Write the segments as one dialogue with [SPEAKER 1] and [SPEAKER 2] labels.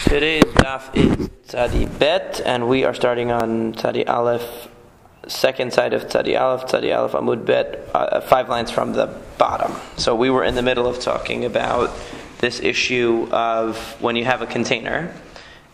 [SPEAKER 1] Today's daf is Tzadi Bet, and we are starting on Tzadi Aleph, second side of Tzadi Aleph Amud Bet, 5 lines from the bottom. So we were in the middle of talking about this issue of when you have a container,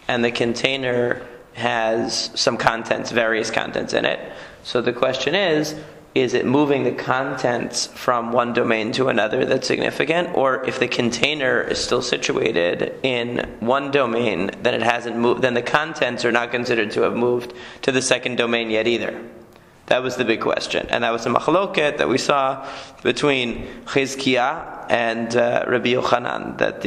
[SPEAKER 1] and the container has some contents, various contents in it. So the question is it moving the contents from one domain to another that's significant? Or if the container is still situated in one domain, then it hasn't moved, then the contents are not considered to have moved to the second domain yet either. That was the big question. And that was the machloket that we saw between Chizkiah and Rabbi Yochanan, that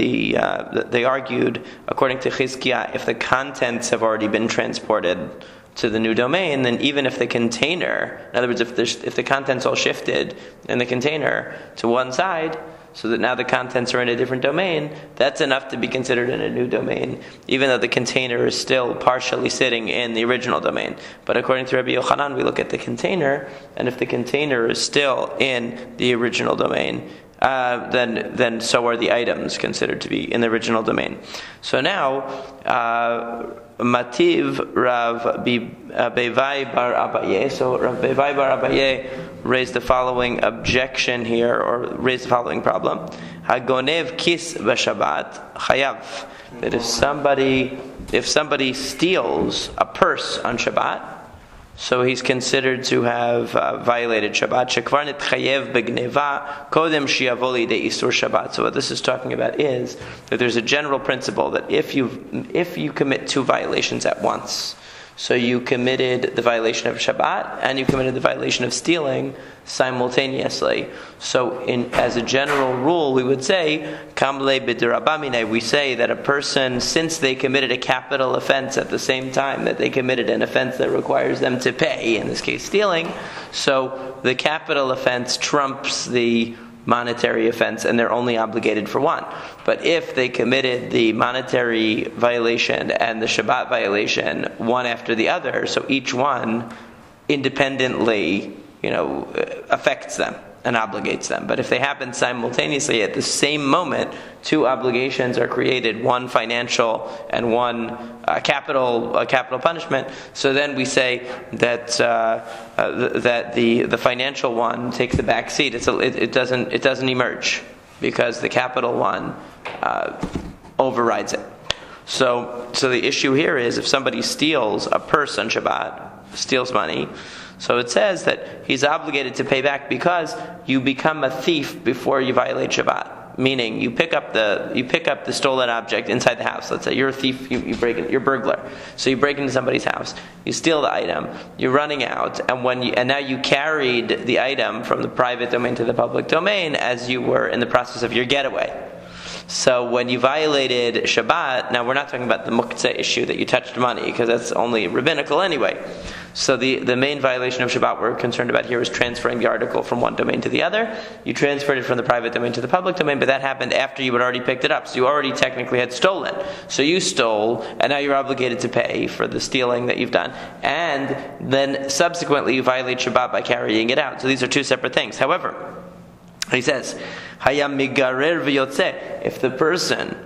[SPEAKER 1] they argued, according to Chizkiah, if the contents have already been transported to the new domain, then even if the container, in other words, if the contents all shifted in the container to one side, so that now the contents are in a different domain, that's enough to be considered in a new domain, even though the container is still partially sitting in the original domain. But according to Rabbi Yochanan, we look at the container, and if the container is still in the original domain, then so are the items considered to be in the original domain. So now, Mativ Rav Bevai Bar Abaye. So Rav Bevai Bar Abaye raised the following objection here, or raised the following problem: Hagonev kis b'Shabbat chayav. That if somebody steals a purse on Shabbat, so he's considered to have violated Shabbat. Shekvar nitchayev b'gneva kodem shiavoli de isur Shabbat. So what this is talking about is that there's a general principle that if you commit 2 violations at once, so you committed the violation of Shabbat and you committed the violation of stealing simultaneously. So as a general rule, we would say, kamle b'derabamine, we say that a person, since they committed a capital offense at the same time that they committed an offense that requires them to pay, in this case stealing, so the capital offense trumps the monetary offense, and they're only obligated for one. But if they committed the monetary violation and the Shabbat violation one after the other, so each one independently, affects them and obligates them. But if they happen simultaneously at the same moment, 2 obligations are created, one financial and one capital punishment. So then we say that the financial one takes the back seat. It doesn't emerge because the capital one overrides it. So the issue here is if somebody steals a purse on Shabbat, steals money, so it says that he's obligated to pay back because you become a thief before you violate Shabbat. Meaning you pick up the stolen object inside the house. Let's say you're a thief, you're a burglar. So you break into somebody's house, you steal the item, you're running out, and now you carried the item from the private domain to the public domain as you were in the process of your getaway. So when you violated Shabbat, now we're not talking about the muktzeh issue that you touched money, because that's only rabbinical anyway. So the main violation of Shabbat we're concerned about here is transferring the article from one domain to the other. You transferred it from the private domain to the public domain, but that happened after you had already picked it up. So you already technically had stolen. So you stole, and now you're obligated to pay for the stealing that you've done. And then subsequently you violate Shabbat by carrying it out. So these are 2 separate things. However, he says, Hayam migarer v'yotzeh. If the person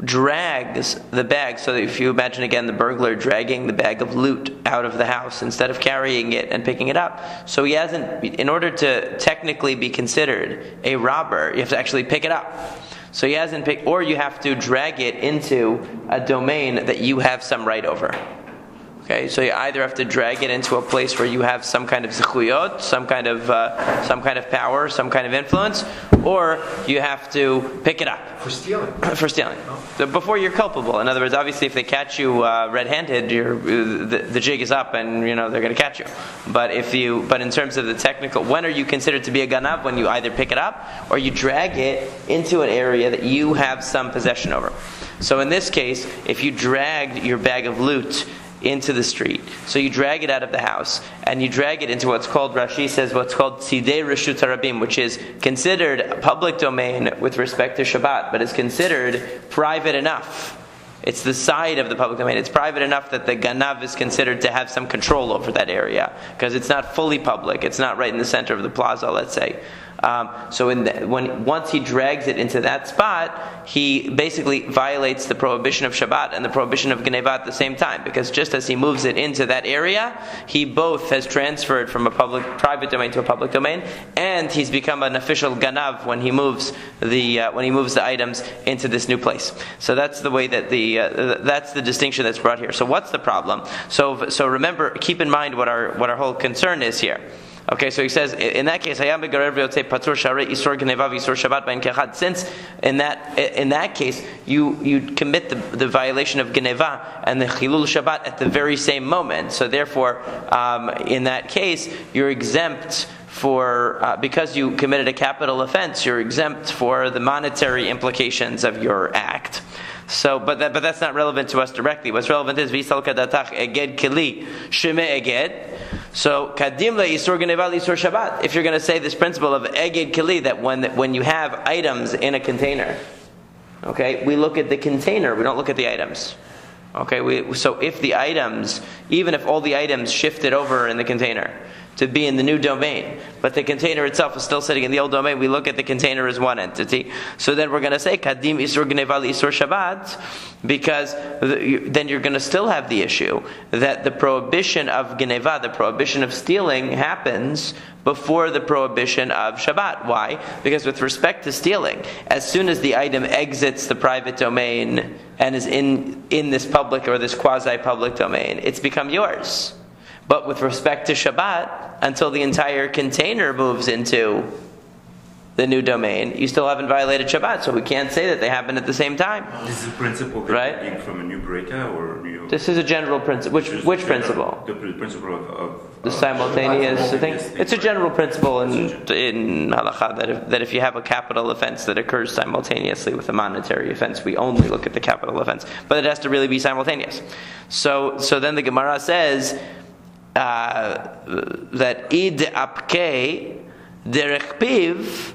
[SPEAKER 1] drags the bag, so if you imagine again the burglar dragging the bag of loot out of the house instead of carrying it and picking it up, so he hasn't, in order to technically be considered a robber, you have to actually pick it up. So he hasn't picked, or you have to drag it into a domain that you have some right over. Okay, so you either have to drag it into a place where you have some kind of zechuyot, some kind of power, some kind of influence, or you have to pick it up.
[SPEAKER 2] For stealing.
[SPEAKER 1] For stealing. Oh. So before you're culpable. In other words, obviously, if they catch you red-handed, the jig is up, and they're going to catch you. But in terms of the technical, when are you considered to be a ganav? When you either pick it up or you drag it into an area that you have some possession over. So in this case, if you dragged your bag of loot into the street, so you drag it out of the house and you drag it into what's called, Rashi says, what's called tzidei reshut harabim, which is considered a public domain with respect to Shabbat, but is considered private enough. It's the side of the public domain. It's private enough that the ganav is considered to have some control over that area, because it's not fully public. It's not right in the center of the plaza, let's say. Once he drags it into that spot, he basically violates the prohibition of Shabbat and the prohibition of Geneva at the same time, because just as he moves it into that area, he both has transferred from a private domain to a public domain, and he's become an official ganav when he moves the items into this new place. So that's the way that that's the distinction that's brought here. So what's the problem? So remember, keep in mind what our whole concern is here. Okay, so he says, in that case, since in that case you commit the violation of Geneva and the Chilul Shabbat at the very same moment. So therefore, in that case, you're exempt for because you committed a capital offense. You're exempt for the monetary implications of your act. So, but that's not relevant to us directly. What's relevant is V'isal kadatach eged keli sheme eged. So kadim le'isur geneva le'isur Shabbat. If you're going to say this principle of eged keli, that when you have items in a container, okay, we look at the container, we don't look at the items. Okay, so if the items, even if all the items shifted over in the container to be in the new domain, but the container itself is still sitting in the old domain, we look at the container as one entity. So then we're going to say kadim isur geneva isur Shabbat, because then you're going to still have the issue that the prohibition of geneva, the prohibition of stealing, happens before the prohibition of Shabbat. Why? Because with respect to stealing, as soon as the item exits the private domain and is in this public or this quasi-public domain, it's become yours. But with respect to Shabbat, until the entire container moves into the new domain, you still haven't violated Shabbat, so we can't say that they happen at the same time.
[SPEAKER 2] This is a principle
[SPEAKER 1] right?
[SPEAKER 2] From a new breaker or new...
[SPEAKER 1] This is a general principle. Which principle?
[SPEAKER 2] The principle of
[SPEAKER 1] the simultaneous thing. It's a general principle in halakha that if you have a capital offense that occurs simultaneously with a monetary offense, we only look at the capital offense, but it has to really be simultaneous. So then the Gemara says that id apke derech piv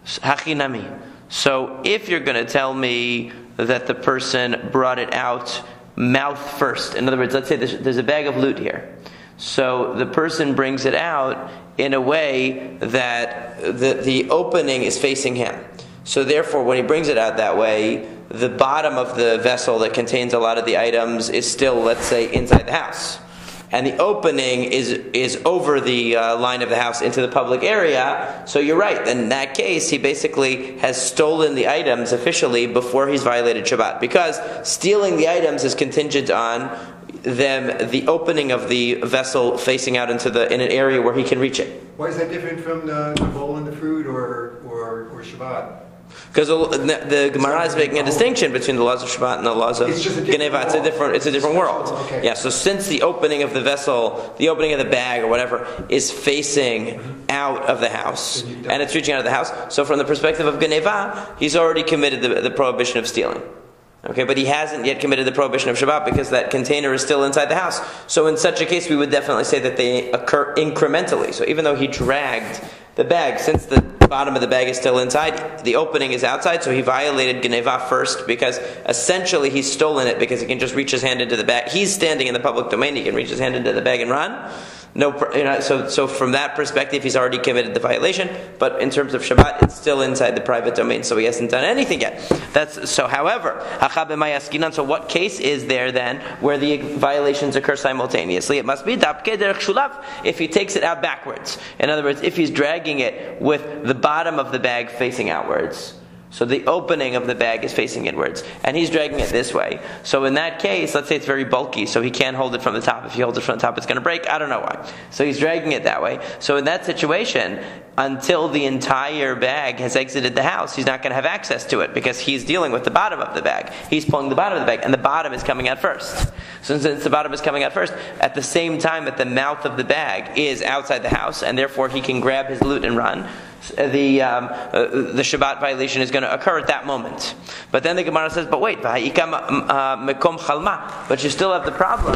[SPEAKER 1] hachinami. So if you're going to tell me that the person brought it out mouth first, in other words, let's say there's a bag of loot here. So the person brings it out in a way that the opening is facing him. So therefore, when he brings it out that way, the bottom of the vessel that contains a lot of the items is still, let's say, inside the house. And the opening is over the line of the house into the public area. So you're right. In that case, he basically has stolen the items officially before he's violated Shabbat. Because stealing the items is contingent on the opening of the vessel facing out in an area where he can reach it.
[SPEAKER 3] Why is that different from the bowl and the fruit or Shabbat?
[SPEAKER 1] Because the Gemara is making a distinction between the laws of Shabbat and the laws of Geneva. It's a different world.
[SPEAKER 3] Okay.
[SPEAKER 1] Yeah. So since the opening of the vessel, the opening of the bag or whatever, is facing out of the house and it's reaching out of the house, so from the perspective of Geneva, he's already committed the prohibition of stealing. Okay, but he hasn't yet committed the prohibition of Shabbat because that container is still inside the house. So in such a case, we would definitely say that they occur incrementally. So even though he dragged the bag, since the bottom of the bag is still inside, the opening is outside, so he violated Geneva first because essentially he's stolen it because he can just reach his hand into the bag. He's standing in the public domain, he can reach his hand into the bag and run. So from that perspective, he's already committed the violation. But in terms of Shabbat, it's still inside the private domain, so he hasn't done anything yet. However, so what case is there then where the violations occur simultaneously? It must be dapke derech shulav, if he takes it out backwards. In other words, if he's dragging it with the bottom of the bag facing outwards. So the opening of the bag is facing inwards, and he's dragging it this way. So in that case, let's say it's very bulky, so he can't hold it from the top. If he holds it from the top, it's going to break. I don't know why. So he's dragging it that way. So in that situation, until the entire bag has exited the house, he's not going to have access to it because he's dealing with the bottom of the bag. He's pulling the bottom of the bag, and the bottom is coming out first. So since the bottom is coming out first, at the same time that the mouth of the bag is outside the house, and therefore he can grab his loot and run, the Shabbat violation is going to occur at that moment. But then the Gemara says, but wait, but you still have the problem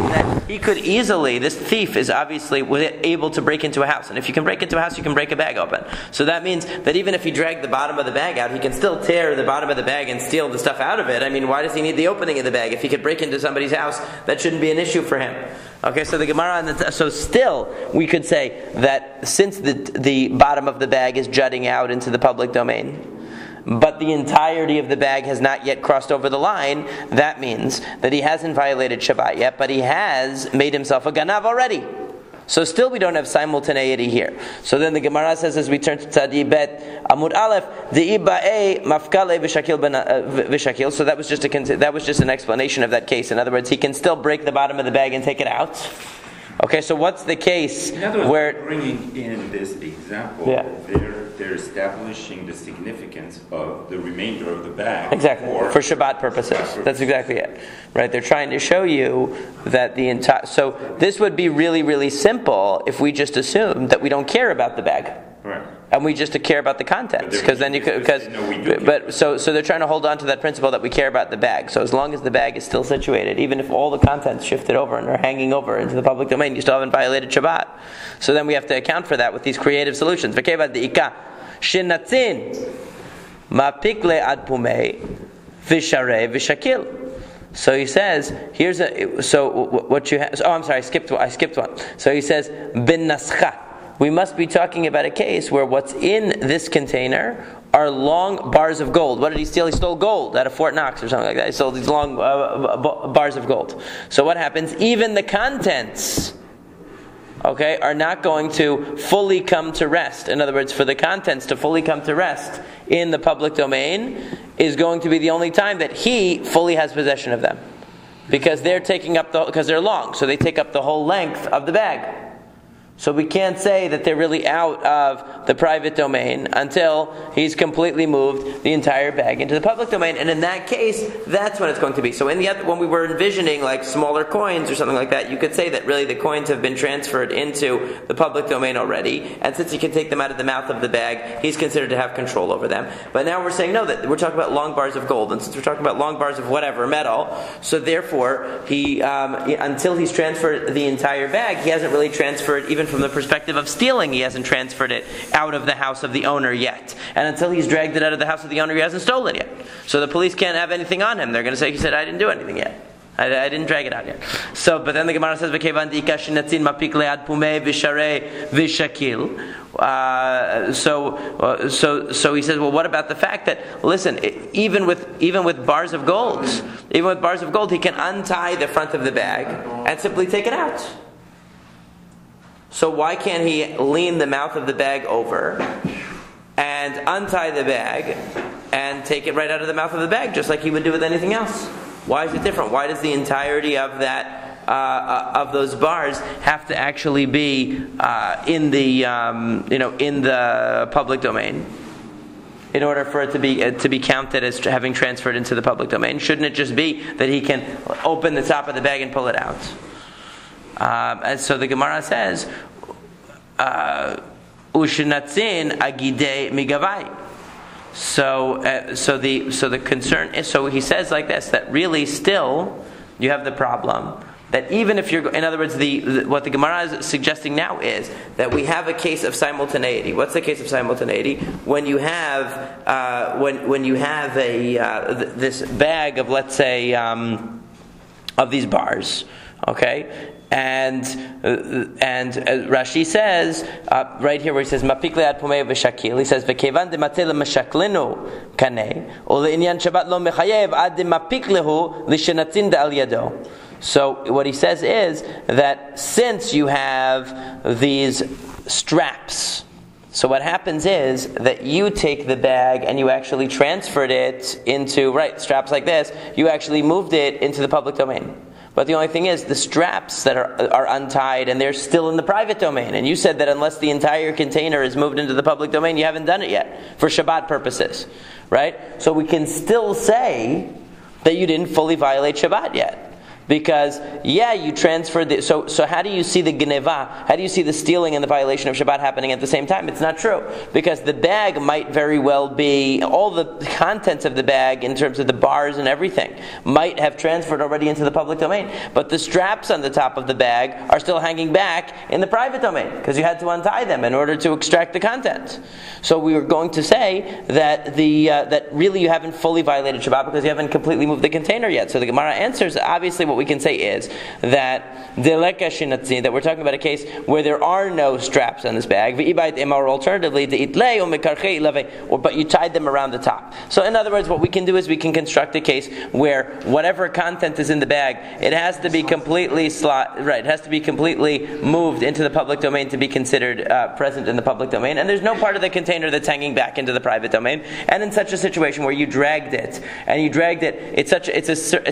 [SPEAKER 1] that he could easily, this thief is obviously able to break into a house. And if you can break into a house, you can break a bag open. So that means that even if he dragged the bottom of the bag out, he can still tear the bottom of the bag and steal the stuff out of it. I mean, why does he need the opening of the bag? If he could break into somebody's house, that shouldn't be an issue for him. Okay, so the Gemara, so still we could say that since the bottom of the bag is jutting out into the public domain, but the entirety of the bag has not yet crossed over the line, that means that he hasn't violated Shabbat yet, but he has made himself a ganav already. So still we don't have simultaneity here. So then the Gemara says, as we turn to Tzadi Bet Amud Aleph, the Iba'e Mafkale V'Shakil. So that was just an explanation of that case. In other words, he can still break the bottom of the bag and take it out. Okay, so what's the case
[SPEAKER 2] in other words,
[SPEAKER 1] where
[SPEAKER 2] bringing in this example, they're establishing the significance of the remainder of the bag.
[SPEAKER 1] Exactly, for Shabbat purposes. That's exactly it. Right? They're trying to show you that the entire... So this would be really, really simple if we just assumed that we don't care about the bag.
[SPEAKER 2] Right.
[SPEAKER 1] And we just care about the contents, because then you could, so they're trying to hold on to that principle that we care about the bag. So as long as the bag is still situated, even if all the contents shifted over and are hanging over into the public domain, you still haven't violated Shabbat. So then we have to account for that with these creative solutions. So he says, I skipped one. So he says, bin nascha. We must be talking about a case where what's in this container are long bars of gold. What did he steal? He stole gold out of Fort Knox or something like that. He stole these long bars of gold. So what happens? Even the contents, are not going to fully come to rest. In other words, for the contents to fully come to rest in the public domain is going to be the only time that he fully has possession of them. Because they're because they're long, so they take up the whole length of the bag. So we can't say that they're really out of the private domain until he's completely moved the entire bag into the public domain. And in that case, that's when it's going to be. So when we were envisioning like smaller coins or something like that, you could say that really the coins have been transferred into the public domain already. And since he can take them out of the mouth of the bag, he's considered to have control over them. But now we're saying no, that we're talking about long bars of gold. And since we're talking about long bars of whatever metal, so therefore he until he's transferred the entire bag, he hasn't really transferred, even from the perspective of stealing, he hasn't transferred it out of the house of the owner yet. And until he's dragged it out of the house of the owner, he hasn't stolen it yet. So the police can't have anything on him. They're going to say, he said, I didn't do anything yet. I didn't drag it out yet. So, but then the Gemara says, so he says, well, what about the fact that, listen, even with bars of gold, he can untie the front of the bag and simply take it out. So why can't he lean the mouth of the bag over and untie the bag and take it right out of the mouth of the bag, just like he would do with anything else? Why is it different? Why does the entirety of that of those bars have to actually be in the public domain in order for it to be counted as having transferred into the public domain? Shouldn't it just be that he can open the top of the bag and pull it out? And so the Gemara says, "Ushnatzin agidei migavai." So the concern is, so he says like this, that really still you have the problem that even if you're, in other words, what the Gemara is suggesting now is that we have a case of simultaneity. What's the case of simultaneity? When you have when you have this bag of, let's say, of these bars, okay. And Rashi says right here where he says mapik le'ad pomei v'shakil, he says v'kevan dematei l'mashaklinu kanei u'le'inyan Shabbat lo mechayev ad demapik lehu l'shenatzin de'al yado. So what he says is that since you have these straps, so what happens is that you take the bag and you actually transferred it into, straps like this, you actually moved it into the public domain. But the only thing is, the straps that are untied and they're still in the private domain. And you said that unless the entire container is moved into the public domain, you haven't done it yet for Shabbat purposes, right? So we can still say that you didn't fully violate Shabbat yet. Because, you transferred the... So how do you see the gneva? How do you see the stealing and the violation of Shabbat happening at the same time? It's not true. Because the bag might very well be... All the contents of the bag, in terms of the bars and everything, might have transferred already into the public domain. But the straps on the top of the bag are still hanging back in the private domain. Because you had to untie them in order to extract the content. So we were going to say that that really you haven't fully violated Shabbat because you haven't completely moved the container yet. So the Gemara answers, obviously, what what we can say is that that we're talking about a case where there are no straps on this bag, or alternatively, but you tied them around the top. So in other words, what we can do is we can construct a case where whatever content is in the bag, it has to be completely it has to be completely moved into the public domain to be considered present in the public domain, and there's no part of the container that's hanging back into the private domain. And in such a situation where you dragged it, it's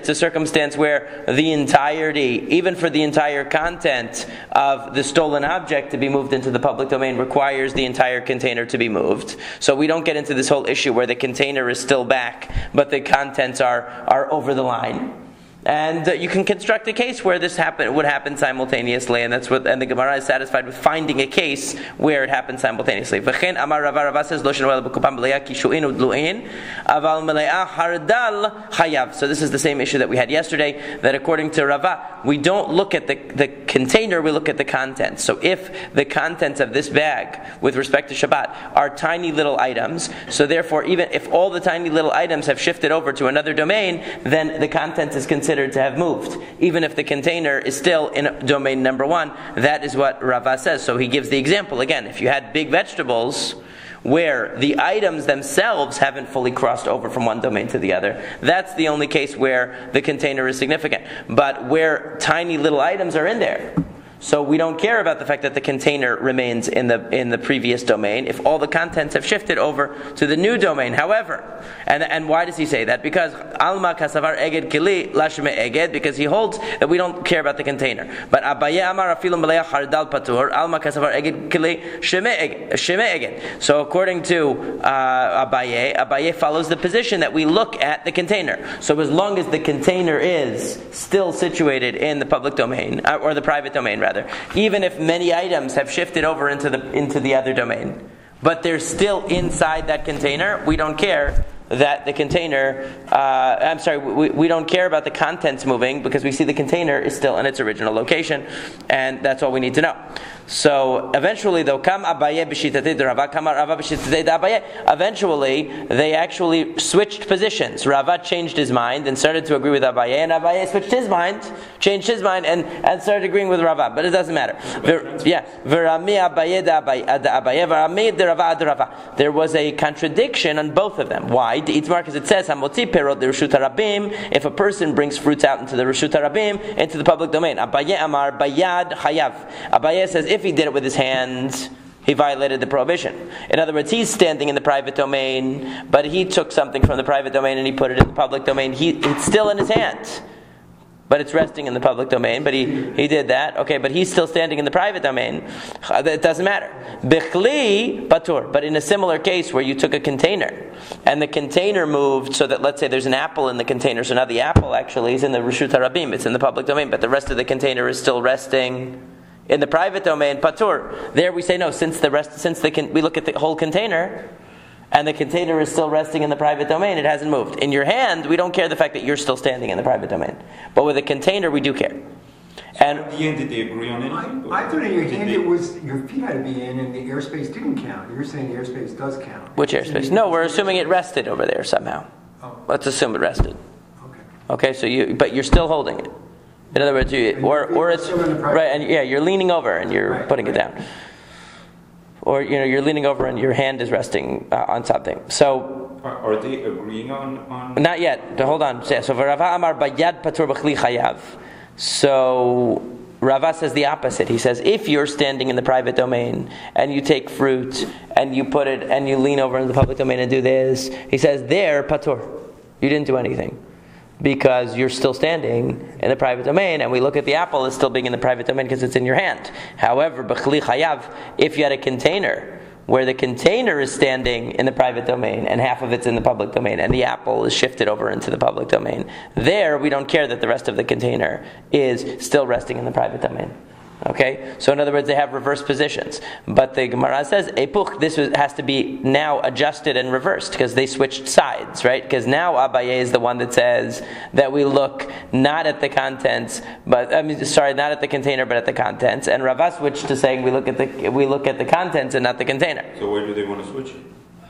[SPEAKER 1] a circumstance where the entirety, even for the entire content of the stolen object to be moved into the public domain, requires the entire container to be moved. So we don't get into this whole issue where the container is still back, but the contents are over the line. And you can construct a case where this would happen simultaneously, and and the Gemara is satisfied with finding a case where it happens simultaneously. V'chein amar Rava says lo shenol b'kupam b'leya kishuin udluin aval meleah hardal chayav. So this is the same issue that we had yesterday. That according to Rava, we don't look at the container, we look at the contents. So if the contents of this bag, with respect to Shabbat, are tiny little items, so therefore even if all the tiny little items have shifted over to another domain, then the content is considered to have moved, even if the container is still in domain number one. That is what Rava says. So he gives the example again. If you had big vegetables where the items themselves haven't fully crossed over from one domain to the other, that's the only case where the container is significant. But where tiny little items are in there, so we don't care about the fact that the container remains in the previous domain if all the contents have shifted over to the new domain. However, and why does he say that? Because Alma kasavar eged kili lashme eged, because he holds that we don't care about the container. But Abaye amar afilu meleach hardal patur Alma kasavar eged kili sheme eged. So according to Abaye follows the position that we look at the container. So as long as the container is still situated in the public domain or the private domain rather, even if many items have shifted over into the other domain, but they're still inside that container, we don't care that the container, we don't care about the contents moving, because we see the container is still in its original location, and that's all we need to know. So eventually, though, eventually they actually switched positions. Rava changed his mind and started to agree with Abaye, and Abaye changed his mind and started agreeing with Rava. But it doesn't matter. There was a contradiction on both of them. Why? Because it says, if a person brings fruits out into the Reshut HaRabim, into the public domain, Abaye amar bayad hayav. Abaye says if he did it with his hands, he violated the prohibition. In other words, he's standing in the private domain, but he took something from the private domain and he put it in the public domain. It's still in his hand, but it's resting in the public domain. But he did that. Okay, but he's still standing in the private domain. It doesn't matter. Bichli patur. But in a similar case where you took a container and the container moved so that, let's say there's an apple in the container, so now the apple actually is in the Reshut HaRabim, it's in the public domain, but the rest of the container is still resting in the private domain, patur. There we say no, we look at the whole container, and the container is still resting in the private domain, it hasn't moved. In your hand, we don't care the fact that you're still standing in the private domain. But with a container, we do care.
[SPEAKER 2] And at the end, did they agree on anything?
[SPEAKER 3] I thought in your hand it was, your feet had to be in and the airspace didn't count. You're saying the airspace does count.
[SPEAKER 1] Which airspace? No, we're assuming it rested over there somehow.
[SPEAKER 3] Oh.
[SPEAKER 1] Let's assume it rested.
[SPEAKER 3] Okay.
[SPEAKER 1] Okay, so but you're still holding it. In other words, or it's right, and you're leaning over and you're putting it down, or you're leaning over and your hand is resting on something. So
[SPEAKER 2] are they agreeing on?
[SPEAKER 1] Not yet. Hold on. So Rava amar bayad patur b'chli chayav. So Rava says the opposite. He says if you're standing in the private domain and you take fruit and you put it and you lean over in the public domain and do this, he says there patur, you didn't do anything, because you're still standing in the private domain, and we look at the apple as still being in the private domain because it's in your hand. However, b'chli chayav, if you had a container where the container is standing in the private domain and half of it's in the public domain, and the apple is shifted over into the public domain, there we don't care that the rest of the container is still resting in the private domain. Okay, so in other words, they have reverse positions. But the Gemara says, Epuch, this has to be now adjusted and reversed, because they switched sides, right? Because now Abaye is the one that says that we look not at the contents, not at the container, but at the contents. And Rava switched to saying we look at the contents and not the container.
[SPEAKER 2] So where do they want to switch it?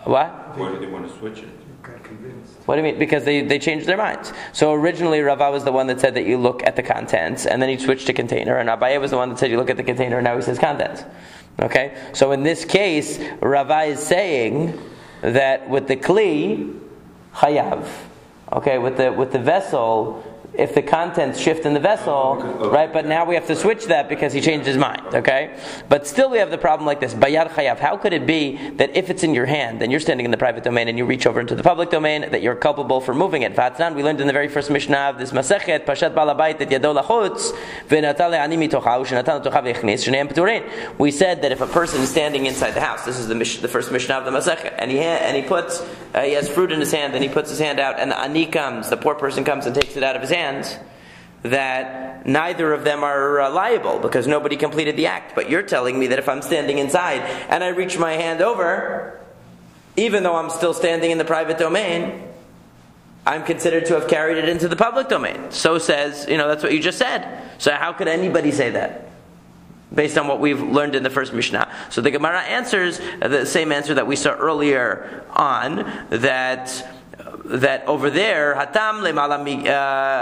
[SPEAKER 1] What?
[SPEAKER 2] Where do they want to switch it?
[SPEAKER 3] got convinced.
[SPEAKER 1] What do you mean? Because they changed their minds. So originally Rava was the one that said that you look at the contents, and then he switched to container, and Abaye was the one that said you look at the container, and now he says contents. Okay? So in this case, Rava is saying that with the kli, chayav. Okay, with the vessel, if the contents shift in the vessel, right? But now we have to switch that because he changed his mind, okay? But still we have the problem like this, bayad chayav. How could it be that if it's in your hand, and you're standing in the private domain, and you reach over into the public domain, that you're culpable for moving it? V'atznan, we learned in the very first Mishnah of this Masekhet, Pashat Balabait et yado lachutz, v'natal le'ani mitocha, u'shenatan tocha v'yechnis, sheneim peturin. We said that if a person is standing inside the house, this is the first Mishnah of the Masekhet, and he has fruit in his hand, and he puts his hand out, and the ani comes, the poor person comes and takes it out of his hand, that neither of them are liable because nobody completed the act. But you're telling me that if I'm standing inside and I reach my hand over, even though I'm still standing in the private domain, I'm considered to have carried it into the public domain. So says, that's what you just said. So how could anybody say that? Based on what we've learned in the first Mishnah. So the Gemara answers the same answer that we saw earlier on, that over there, hatam lemala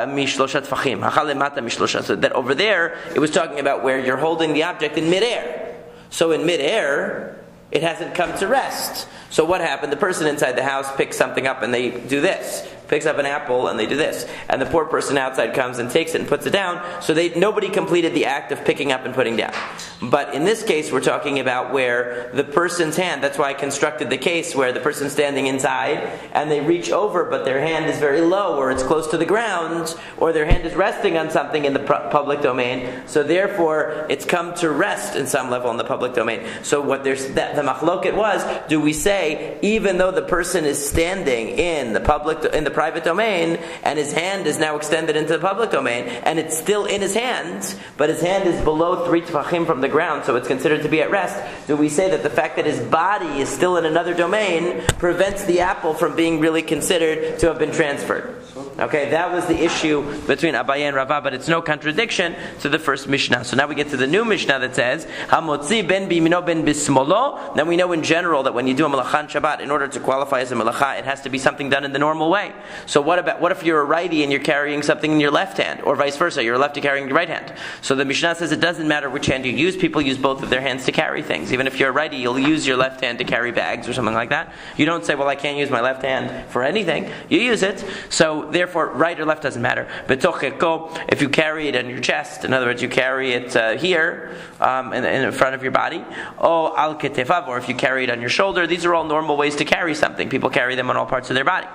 [SPEAKER 1] mishloshat tfachim, hachal lemata mishloshat. So that over there, it was talking about where you're holding the object in midair. So in midair, it hasn't come to rest. So what happened? The person inside the house picks something up and they do this. Picks up an apple and they do this. And the poor person outside comes and takes it and puts it down. So nobody completed the act of picking up and putting down. But in this case, we're talking about where the person's hand, that's why I constructed the case where the person's standing inside and they reach over but their hand is very low or it's close to the ground or their hand is resting on something in the public domain. So therefore, it's come to rest in some level in the public domain. So what the machloket was, do we say, even though the person is standing in the private domain and his hand is now extended into the public domain and it's still in his hand, but his hand is below 3 tefachim from the ground, so it's considered to be at rest, do we say that the fact that his body is still in another domain prevents the apple from being really considered to have been transferred? Okay, that was the issue between Abaye and Rava, but it's no contradiction to the first Mishnah. So now we get to the new Mishnah that says, Hamotzi ben bimino ben bismolo. Then we know in general that when you do a melacha on Shabbat, in order to qualify as a melacha, it has to be something done in the normal way. So what if you're a righty and you're carrying something in your left hand, or vice versa, you're a lefty carrying your right hand? So the Mishnah says it doesn't matter which hand you use. People use both of their hands to carry things. Even if you're a righty, you'll use your left hand to carry bags or something like that. You don't say, well, I can't use my left hand for anything. You use it. So therefore, right or left doesn't matter. If you carry it on your chest, in other words, you carry it here in front of your body, or if you carry it on your shoulder, these are all normal ways to carry something. People carry them on all parts of their body.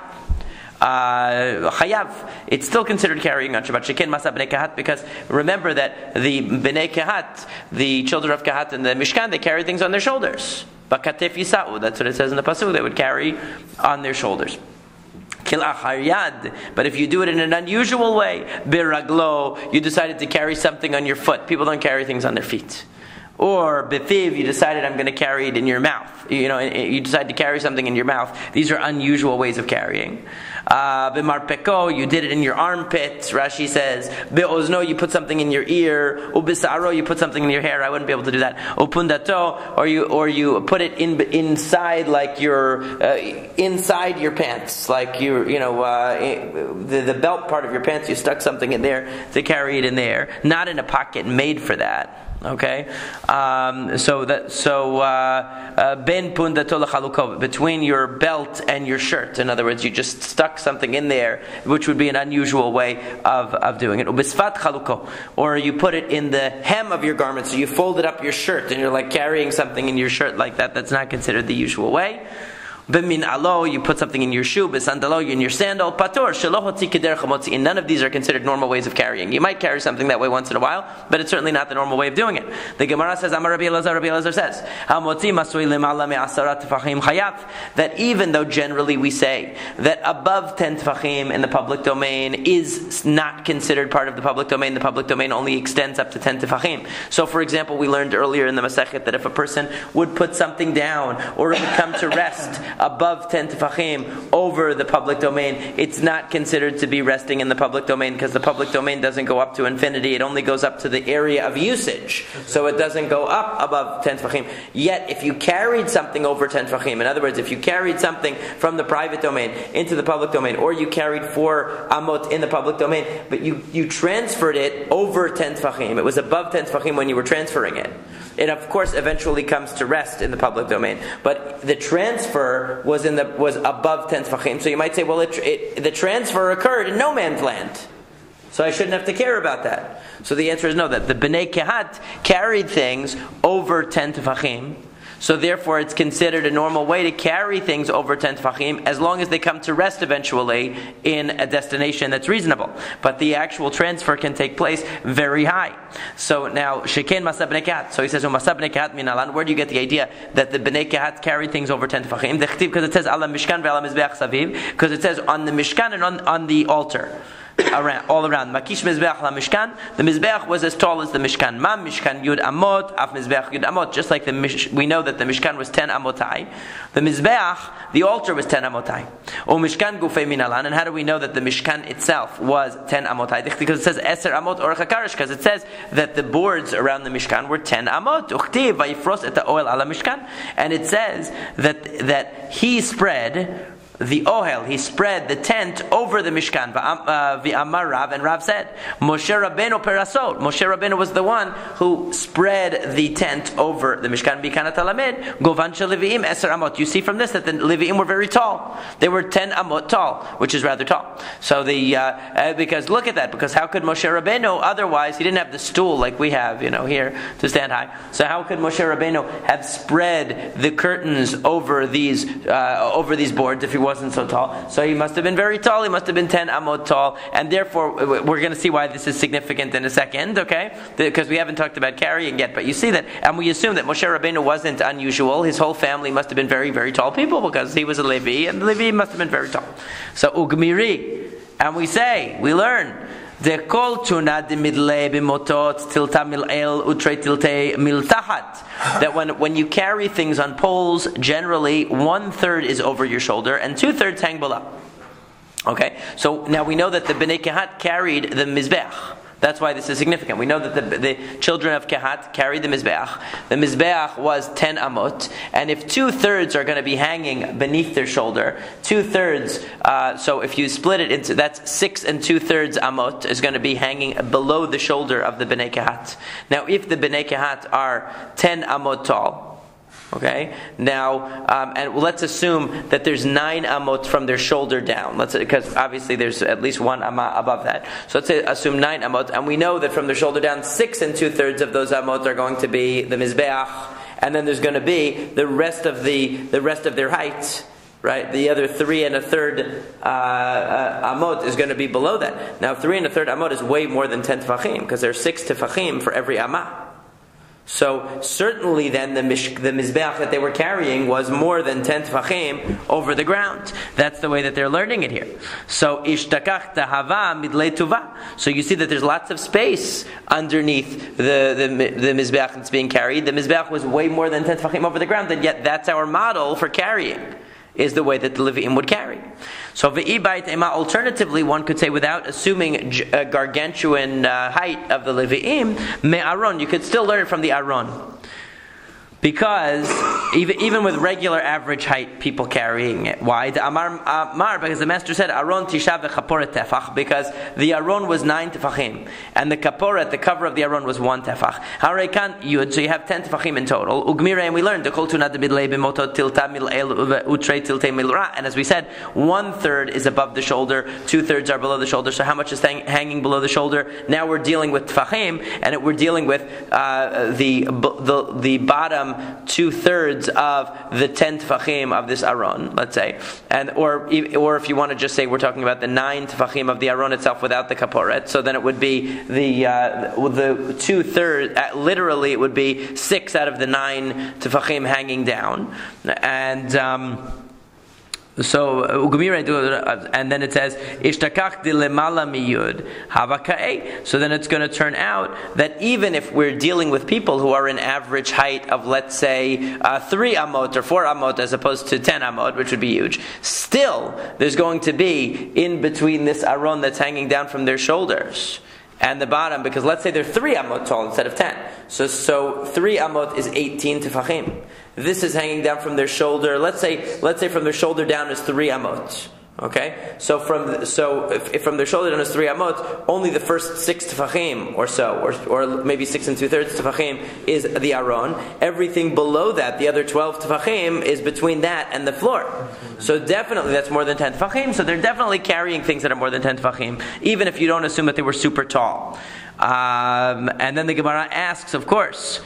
[SPEAKER 1] Chayav, it's still considered carrying on Shabbat. Shekin masa b'nei Kahat, because remember that the b'nei Kahat, the children of Kahat in the Mishkan, they carry things on their shoulders. Bakatef yisa'u, that's what it says in the pasuk, they would carry on their shoulders. But if you do it in an unusual way, biraglo, you decided to carry something on your foot. People don't carry things on their feet. Or befiv, you decided I'm going to carry it in your mouth. You decide to carry something in your mouth. These are unusual ways of carrying. B'marpeko, you did it in your armpit. Rashi says, be'ozno, you put something in your ear. Ubisaro, you put something in your hair. I wouldn't be able to do that. Upundato, or you put it inside, like inside your pants, like the belt part of your pants. You stuck something in there to carry it in there, not in a pocket made for that. Okay, ben pundato lechaluko, between your belt and your shirt. In other words, you just stuck something in there, which would be an unusual way of doing it. Ubisfat chaluko, or you put it in the hem of your garment, so you folded up your shirt and you're like carrying something in your shirt like that. That's not considered the usual way. B'min alo, you put something in your shoe. B'sandalo, in your sandal. Pator, shelo hotzi kederech hamotzi. And none of these are considered normal ways of carrying. You might carry something that way once in a while, but it's certainly not the normal way of doing it. The Gemara says, Amar Rabbi Elazar says, hamotzi masui lemala me'asarat tefachim chayav. That even though generally we say that above 10 tefachim in the public domain is not considered part of the public domain only extends up to 10 tefachim. So for example, we learned earlier in the Masechet that if a person would put something down, or it would come to rest above 10 tefachim over the public domain, it's not considered to be resting in the public domain because the public domain doesn't go up to infinity. It only goes up to the area of usage. So it doesn't go up above 10 tefachim. Yet, if you carried something over 10 tefachim, in other words, if you carried something from the private domain into the public domain, or you carried 4 amot in the public domain, but you transferred it over 10 tefachim, it was above 10 tefachim when you were transferring it. It of course eventually comes to rest in the public domain, but the transfer was above 10 tefachim. So you might say, well, the transfer occurred in no man's land, so I shouldn't have to care about that. So the answer is no. That the Bnei Kehat carried things over 10 tefachim. So therefore it's considered a normal way to carry things over 10 tefachim as long as they come to rest eventually in a destination that's reasonable. But the actual transfer can take place very high. So now, Sheken Masa Bnei Kehat. So he says, Masa Bnei Kehat minalan. Where do you get the idea that the Bnei Kehat carry things over 10 tefachim? Because it says, Ala Mishkan ve'ala Mizbeach Saviv. Because it says on the Mishkan and on the altar. All around. Makish Mizbeach la Mishkan. The Mizbeach was as tall as the Mishkan. Ma Mishkan Yud Amot, Af Mizbeach Yud Amot. Just like we know that the Mishkan was 10 Amotai. The Mizbeach, the altar was 10 Amotai. O Mishkan Gufei Minalan. And how do we know that the Mishkan itself was 10 Amotai? Because it says Eser Amot or Chakarish. Because it says that the boards around the Mishkan were 10 Amot. Uchtiv Vayifros et Oel ala Mishkan. And it says that he spread the ohel, he spread the tent over the Mishkan. V'amar Rav, and Rav said, Moshe Rabbeinu perasot. Moshe Rabbeinu was the one who spread the tent over the Mishkan. B'kanat alamed, govan shel Leviim eser amot. You see from this that the Leviim were very tall. They were 10 amot tall, which is rather tall. So because look at that, because how could Moshe Rabbeinu, otherwise, he didn't have the stool like we have, here, to stand high. So how could Moshe Rabbeinu have spread the curtains over these boards if he wasn't so tall? So he must have been very tall. He must have been 10 amot tall, and therefore we're going to see why this is significant in a second, okay? Because we haven't talked about carrying yet, but you see that, and we assume that Moshe Rabbeinu wasn't unusual. His whole family must have been very, very tall people because he was a Levi, and the Levi must have been very tall. So ugmiri, and we learn. The kol tuna de midle b'motot tilta mil'el utre tilte miltahat. That when you carry things on poles, generally 1/3 is over your shoulder and 2/3 hang below. Okay, so now we know that the Bnei Kehat carried the Mizbeach. That's why this is significant. We know that the children of Kehat carried the Mizbeach. The Mizbeach was 10 amot, and if 2/3 are going to be hanging beneath their shoulder, 2/3, so if you split it into, that's 6 2/3 amot is going to be hanging below the shoulder of the Bnei Kehat. Now, if the Bnei Kehat are 10 amot tall, okay. Now, and let's assume that there's 9 amot from their shoulder down. Because obviously there's at least 1 amot above that. So let's assume 9 amot, and we know that from their shoulder down, 6 2/3 of those amot are going to be the mizbeach, and then there's going to be the rest of their height. Right, the other 3 1/3 amot is going to be below that. Now, 3 1/3 amot is way more than 10 tefachim because there's 6 tefachim for every amah. So certainly then the mizbeach that they were carrying was more than 10 tefachim over the ground. That's the way that they're learning it here. So ishtakach tahava midlei tuva. So you see that there's lots of space underneath the mizbeach that's being carried. The mizbeach was way more than 10 tefachim over the ground, and yet that's our model for carrying, is the way that the Levi'im would carry. So ve'ibait ema, alternatively, one could say, without assuming a gargantuan height of the Levi'im, me'aron, you could still learn it from the aron. Because even with regular average height, people carrying it. Why? Because the master said, Aron tisha v'chaporet tefach, because the Aron was 9 tefachim, and the kaporet, the cover of the Aron, was 1 tefach. Hareikan yud, so you have 10 tefachim in total. Ugmire, and we learned, and as we said, 1/3 is above the shoulder, 2/3 are below the shoulder. So how much is hanging below the shoulder? Now we're dealing with tefachim, and we're dealing with the bottom 2/3 of the 10 tefachim of this aron, let's say, or if you want to just say we're talking about the 9 tefachim of the aron itself without the kaporet, so then it would be the 2/3. Literally, it would be 6 out of the 9 tefachim hanging down, and So and then it says ishtakach dilemala miyud havakae. So then it's going to turn out that even if we're dealing with people who are an average height of, let's say, 3 amot or 4 amot as opposed to 10 amot, which would be huge, still there's going to be in between this aron that's hanging down from their shoulders and the bottom, because let's say they're 3 amot tall instead of 10. So 3 amot is 18 tefachim. This is hanging down from their shoulder. Let's say from their shoulder down is 3 amot. Okay, so if from their shoulder down is 3 amot, only the first 6 tefachim or so, or maybe 6 2/3 tefachim is the aron. Everything below that, the other 12 tefachim, is between that and the floor. So definitely that's more than 10 tefachim. So they're definitely carrying things that are more than 10 tefachim, even if you don't assume that they were super tall. And then the Gemara asks, of course,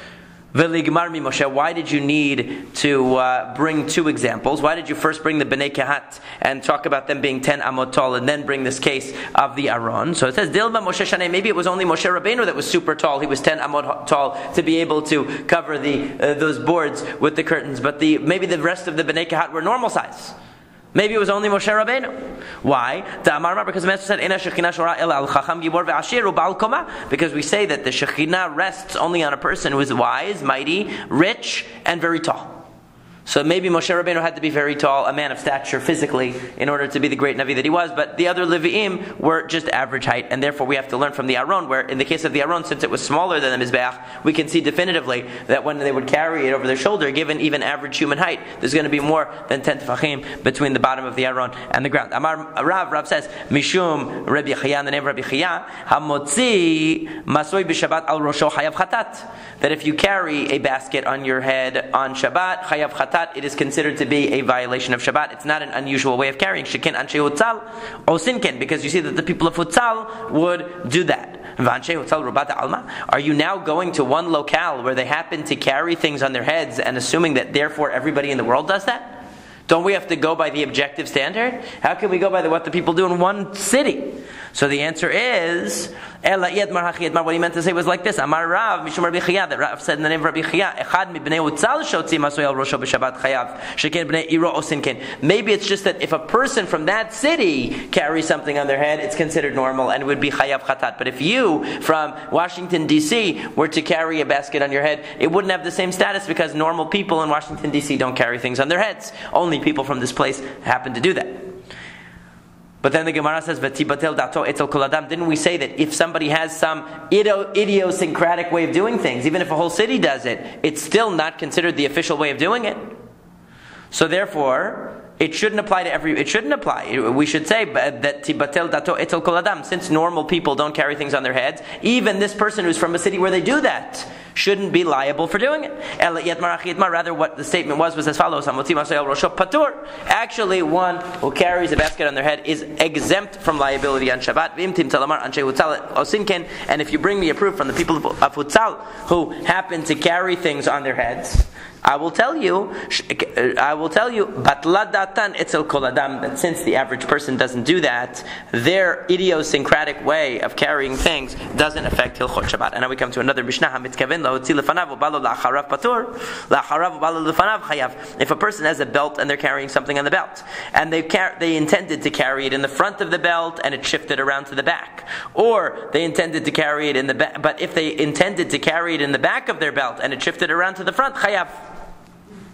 [SPEAKER 1] Moshe, why did you need to bring 2 examples? Why did you first bring the Bnei Kehat and talk about them being 10 amot tall, and then bring this case of the Aron? So it says, Dilma Moshe Shanei, maybe it was only Moshe Rabbeinu that was super tall. He was 10 amot tall to be able to cover those boards with the curtains. But maybe the rest of the Bnei Kehat were normal size. Maybe it was only Moshe Rabbeinu. Why? Because the Master said, because we say that the Shekhinah rests only on a person who is wise, mighty, rich, and very tall. So maybe Moshe Rabbeinu had to be very tall, a man of stature physically, in order to be the great Navi that he was, but the other Levi'im were just average height, and therefore we have to learn from the Aron, where in the case of the Aron, since it was smaller than the Mizbeach, we can see definitively that when they would carry it over their shoulder, given even average human height, there's going to be more than 10 tefachim between the bottom of the Aron and the ground. Rav says, Mishum Rabbi Chaya, in the name of Rabbi Chaya, Hamotzi Masoi b'Shabbat al Rosho Chayav Chatat, that if you carry a basket on your head on Shabbat, Chayav Chatat, it is considered to be a violation of Shabbat. It's not an unusual way of carrying. Shekin anshe Hutzal osinken, because you see that the people of Hutzal would do that. Are you now going to one locale where they happen to carry things on their heads and assuming that therefore everybody in the world does that? Don't we have to go by the objective standard? How can we go by what the people do in one city? So the answer is, what he meant to say was like this. Amar Rav, Mishum Rabbi Chaya, that Rav said in the name of Rabbi Chaya, Echad mi bnei Utzal shotzi masoi al rosho b'Shabbat chayav, sheken bnei iro osinken. Maybe it's just that if a person from that city carries something on their head, it's considered normal and it would be chayav chatat. But if you, from Washington, D.C., were to carry a basket on your head, it wouldn't have the same status, because normal people in Washington, D.C. don't carry things on their heads. Only people from this place happen to do that. But then the Gemara says, didn't we say that if somebody has some idiosyncratic way of doing things, even if a whole city does it, it's still not considered the official way of doing it? So therefore, it shouldn't apply to it shouldn't apply. We should say that tibatel dato etel kol adam, since normal people don't carry things on their heads, even this person who's from a city where they do that shouldn't be liable for doing it. Rather, what the statement was as follows: actually, one who carries a basket on their head is exempt from liability on Shabbat. And if you bring me a proof from the people of Hutzal who happen to carry things on their heads, I will tell you, batladatan etzel kol adam, that since the average person doesn't do that, their idiosyncratic way of carrying things doesn't affect Hilchot Shabbat. And now we come to another Mishnah. If a person has a belt and they're carrying something on the belt, and they intended to carry it in the front of the belt and it shifted around to the back, or they intended to carry it in the back, but if they intended to carry it in the back of their belt and it shifted around to the front, chayav,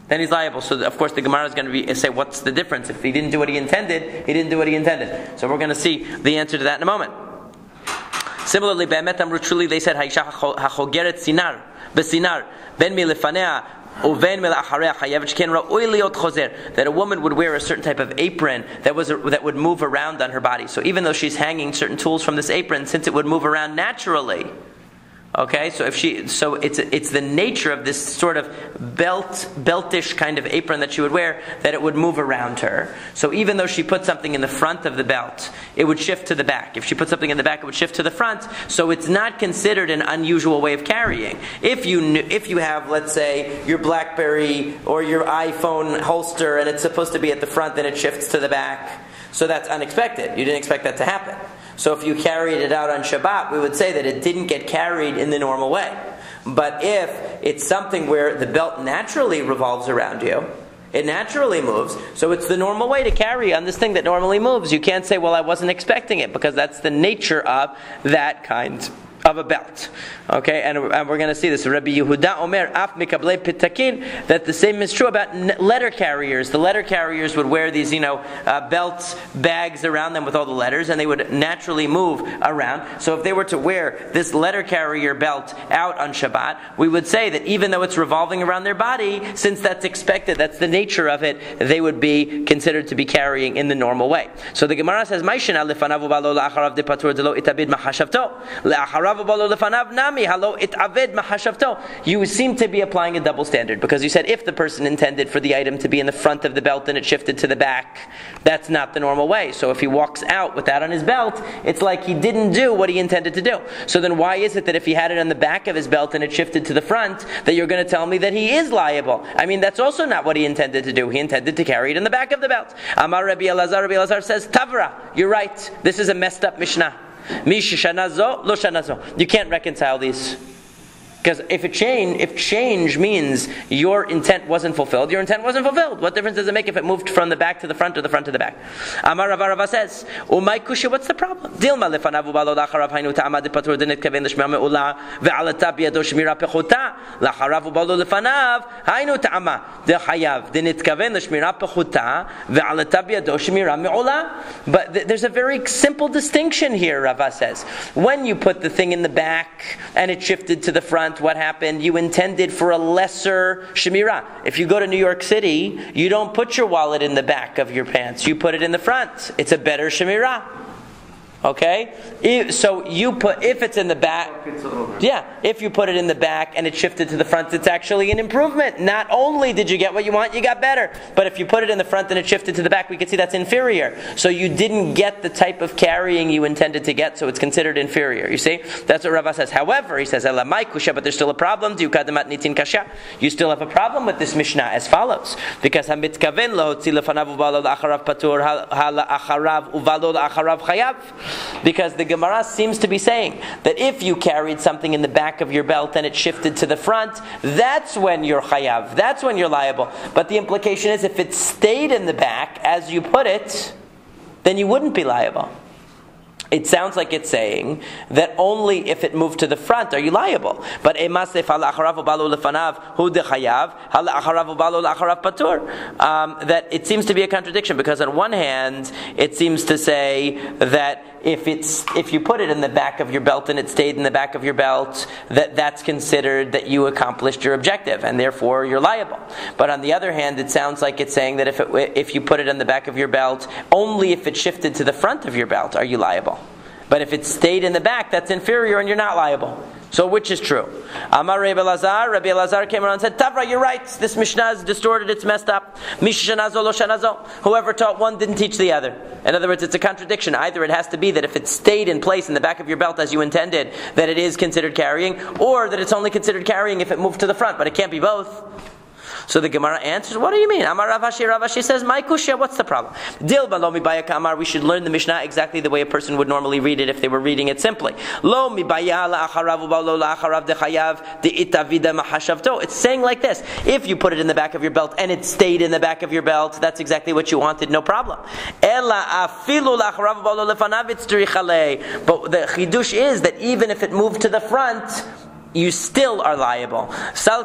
[SPEAKER 1] then he's liable. So of course the Gemara is going to say, what's the difference? If he didn't do what he intended, he didn't do what he intended. So we're going to see the answer to that in a moment. Similarly, Be'emet Amru, truly they said, Haisha hachogeret sinar, besinar, ben milefanea, uven milachareh chayav, sheken ra'oi liot chozer, that a woman would wear a certain type of apron that would move around on her body. So even though she's hanging certain tools from this apron, since it would move around naturally, okay, so it's the nature of this sort of beltish kind of apron that she would wear, that it would move around her. So even though she put something in the front of the belt, it would shift to the back. If she put something in the back, it would shift to the front. So it's not considered an unusual way of carrying. If you have, let's say, your BlackBerry or your iPhone holster, and it's supposed to be at the front, then it shifts to the back. So that's unexpected. You didn't expect that to happen. So if you carried it out on Shabbat, we would say that it didn't get carried in the normal way. But if it's something where the belt naturally revolves around you, It naturally moves, so it's the normal way to carry on this thing that normally moves. You can't say, well, I wasn't expecting it, because that's the nature of that kind of a belt. Okay, and we're going to see this. Rabbi Yehuda Omer, Af Mikablei Pitakin, that the same is true about letter carriers. The letter carriers would wear these, belts, bags around them with all the letters, and they would naturally move around. So if they were to wear this letter carrier belt out on Shabbat, we would say that even though it's revolving around their body, since that's expected, that's the nature of it, they would be considered to be carrying in the normal way. So the Gemara says, Maishina lefanav ubalo la'acharav de patur de lo itabid mahashavto la'acharav ubalo lefanav nami halo itaved mahashavto. You seem to be applying a double standard, because you said if the person intended for the item to be in the front of the belt and it shifted to the back, that's not the normal way. So if he walks out with that on his belt, it's like he didn't do what he intended to do. So then why is it that if he had it on the back of his belt and it shifted to the front, that you're going to tell me that he is liable? I mean, that's also not what he intended to do. He intended to carry it in the back of the belt. Amar Rabbi Elazar says, Tavra, you're right. This is a messed up Mishnah. You can't reconcile these. Because if change means your intent wasn't fulfilled, your intent wasn't fulfilled. What difference does it make if it moved from the back to the front or the front to the back? Amar Rava says, Umay Kusha, what's the problem? Dilma lefanavu balo lacharav hainu ta'amad patur denit kaven l'shmira me'ula ve'alata biyado shmira pechuta lacharavu balo lefanav hainu ta'ama dechayav denit kaven l'shmira pechuta ve'alata biyado shmira me'ula. But there's a very simple distinction here, Rava says. When you put the thing in the back and it shifted to the front, what happened? You intended for a lesser shemirah. If you go to New York City, you don't put your wallet in the back of your pants. You put it in the front. It's a better shemirah. Okay? So you put, if it's in the back, if you put it in the back and it shifted to the front, it's actually an improvement. Not only did you get what you want, you got better. But if you put it in the front and it shifted to the back, we can see that's inferior. So you didn't get the type of carrying you intended to get, so it's considered inferior. You see? That's what Rava says. However, he says, Elamai kusha, but there's still a problem. You still have a problem with this Mishnah as follows. Because hamitkaven lahotzi lefanav uvalo la'acharav patur hala'acharav uvalo la'acharav chayav. Because the Gemara seems to be saying that if you carried something in the back of your belt and it shifted to the front, that's when you're chayav, that's when you're liable. But the implication is if it stayed in the back as you put it, then you wouldn't be liable. It sounds like it's saying that only if it moved to the front are you liable. But that it seems to be a contradiction, because on one hand it seems to say that if you put it in the back of your belt and it stayed in the back of your belt, that's considered that you accomplished your objective and therefore you're liable. But on the other hand, it sounds like it's saying that if you put it in the back of your belt, only if it shifted to the front of your belt are you liable. But if it stayed in the back, that's inferior and you're not liable. So which is true? Amar Rabbi Elazar came around and said, Tavra, you're right. This Mishnah is distorted, it's messed up. Mishanazo lo shanazo. Whoever taught one didn't teach the other. In other words, it's a contradiction. Either it has to be that if it stayed in place in the back of your belt as you intended, that it is considered carrying, or that it's only considered carrying if it moved to the front, but it can't be both. So the Gemara answers, what do you mean? Amar Ravashi says, my kushya, what's the problem? Dil ba lo mibaya kamar, we should learn the Mishnah exactly the way a person would normally read it if they were reading it simply. Lo mibaya la'acharav ubalo la'acharav dechayav de'itavida mahashavto. It's saying like this: if you put it in the back of your belt and it stayed in the back of your belt, that's exactly what you wanted, no problem. Ela afilu la'acharav ubalo lefanav itzrichalei. But the chidush is that even if it moved to the front, you still are liable. So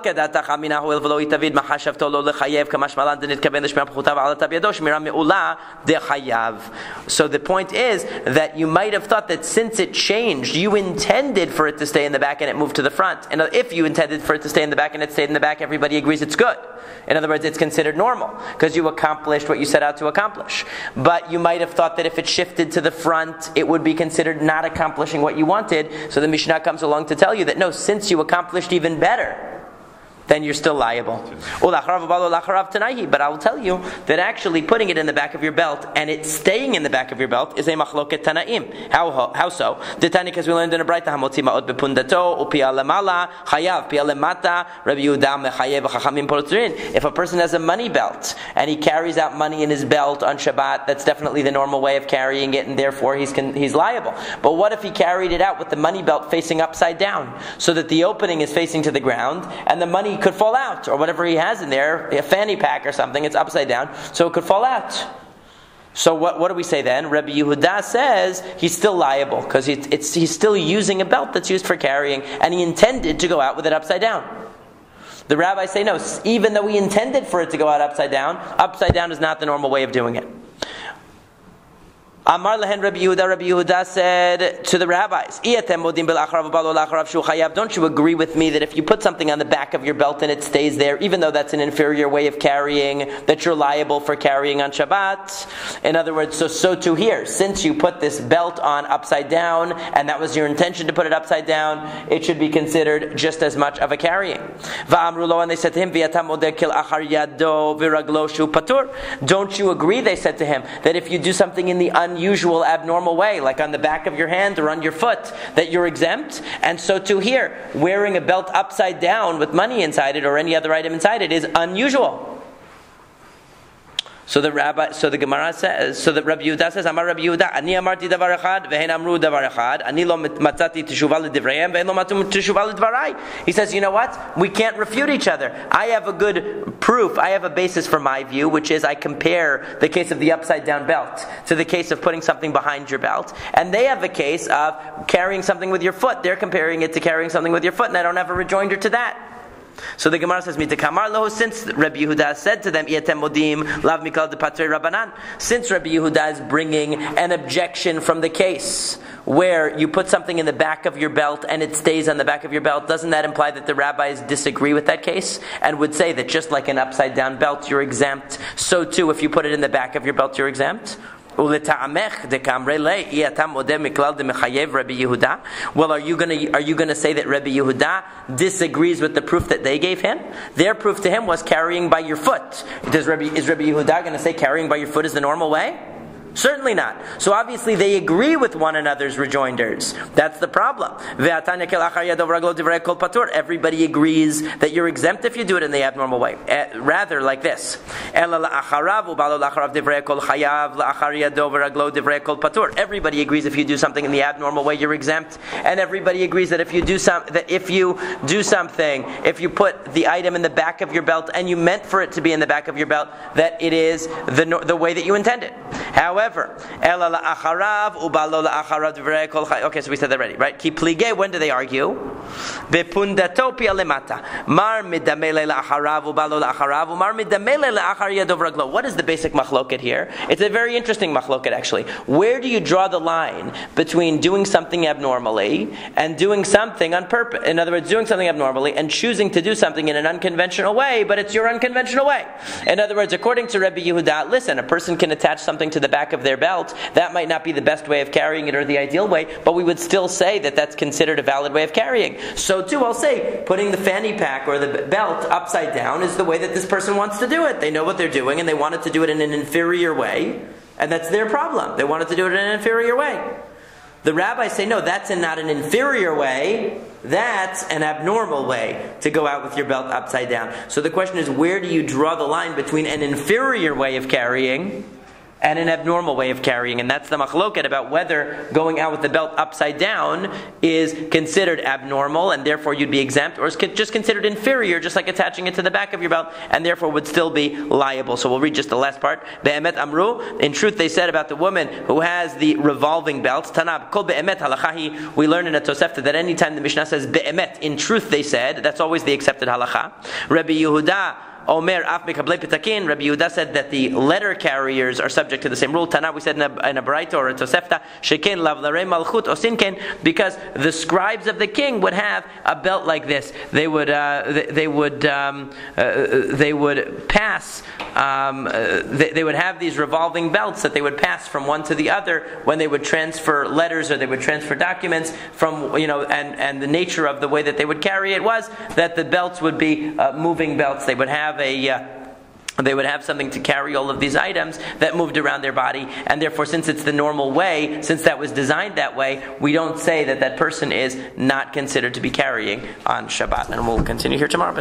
[SPEAKER 1] the point is that you might have thought that since it changed, you intended for it to stay in the back and it moved to the front. And if you intended for it to stay in the back and it stayed in the back, everybody agrees it's good. In other words, it's considered normal because you accomplished what you set out to accomplish. But you might have thought that if it shifted to the front, it would be considered not accomplishing what you wanted. So the Mishnah comes along to tell you that no, since you accomplished even better, then you're still liable. But I will tell you that actually putting it in the back of your belt and it staying in the back of your belt is a machloket tanaim. How so? The Tani, because we learned in a Braita, hamotzi ma'od bepundato upia lemala chayav pia lemata Rabbi Yehuda mechayev chachamim poltrin. If a person has a money belt and he carries out money in his belt on Shabbat, that's definitely the normal way of carrying it, and therefore he's liable. But what if he carried it out with the money belt facing upside down, so that the opening is facing to the ground and the money could fall out, or whatever he has in there, a fanny pack or something, it's upside down, so it could fall out. So what do we say then? Rabbi Yehuda says he's still liable because he's still using a belt that's used for carrying, and he intended to go out with it upside down. The rabbis say no, even though he intended for it to go out upside down is not the normal way of doing it. Amar lehen Rabbi Yehuda said to the rabbis, don't you agree with me that if you put something on the back of your belt and it stays there, even though that's an inferior way of carrying, that you're liable for carrying on Shabbat? In other words, so too here, since you put this belt on upside down, and that was your intention to put it upside down, it should be considered just as much of a carrying. And they said to him, don't you agree, they said to him, that if you do something in the unusual, abnormal way, like on the back of your hand or on your foot, that you're exempt? And so too here, wearing a belt upside down with money inside it or any other item inside it is unusual. So the Gemara says, so the Rabbi Yehuda says, Amar Rabbi Yehuda, Ani amarti davar echad, vehen amru davar echad, Ani lo matzati teshuva l'divrayim, vehen lo matum teshuva l'dvarai. He says, you know what? We can't refute each other. I have a good proof, I have a basis for my view, which is I compare the case of the upside down belt to the case of putting something behind your belt. And they have a case of carrying something with your foot. They're comparing it to carrying something with your foot, and I don't have a rejoinder to that. So the Gemara says, since Rabbi Yehuda said to them, since Rabbi Yehuda is bringing an objection from the case where you put something in the back of your belt and it stays on the back of your belt, doesn't that imply that the rabbis disagree with that case and would say that just like an upside down belt you're exempt, so too if you put it in the back of your belt you're exempt? Well, are you gonna say that Rabbi Yehuda disagrees with the proof that they gave him? Their proof to him was carrying by your foot. Is Rabbi Yehuda going to say carrying by your foot is the normal way? Certainly not. So obviously they agree with one another's rejoinders. That's the problem. Everybody agrees that you're exempt if you do it in the abnormal way. Rather like this. Everybody agrees if you do something in the abnormal way you're exempt. And everybody agrees that if you do something, if you put the item in the back of your belt and you meant for it to be in the back of your belt, that it is the way that you intended. However, okay, so we said that already, right? When do they argue? What is the basic machloket here? It's a very interesting machloket actually. Where do you draw the line between doing something abnormally and doing something on purpose? In other words, doing something abnormally and choosing to do something in an unconventional way, but it's your unconventional way. In other words, according to Rabbi Yehuda, listen, a person can attach something to the back of their belt. That might not be the best way of carrying it or the ideal way, but we would still say that that's considered a valid way of carrying. So too, I'll say, putting the fanny pack or the belt upside down is the way that this person wants to do it. They know what they're doing and they wanted to do it in an inferior way, and that's their problem. They wanted to do it in an inferior way. The rabbis say, no, that's not an inferior way, that's an abnormal way to go out with your belt upside down. So the question is, where do you draw the line between an inferior way of carrying and an abnormal way of carrying? And that's the machloket about whether going out with the belt upside down is considered abnormal and therefore you'd be exempt, or is just considered inferior, just like attaching it to the back of your belt, and therefore would still be liable. So we'll read just the last part. Be'emet amru, in truth they said about the woman who has the revolving belt, Tanab, kol be'emet halachahi, we learn in a Tosefta that any time the Mishnah says be'emet, in truth they said, that's always the accepted halacha. Rabbi Yehuda Omer af mekablei pitakin. Rabbi Yehuda said that the letter carriers are subject to the same rule. Tana, we said in a Braita or a Tosefta, sheken lavlarei malchut osinken, because the scribes of the king would have a belt like this. They would pass. They would have these revolving belts that they would pass from one to the other when they would transfer letters or they would transfer documents from, and the nature of the way that they would carry it was that the belts would be moving belts. They would have something to carry all of these items that moved around their body, and therefore, since it's the normal way, since that was designed that way, we don't say that person is not considered to be carrying on Shabbat. And we'll continue here tomorrow.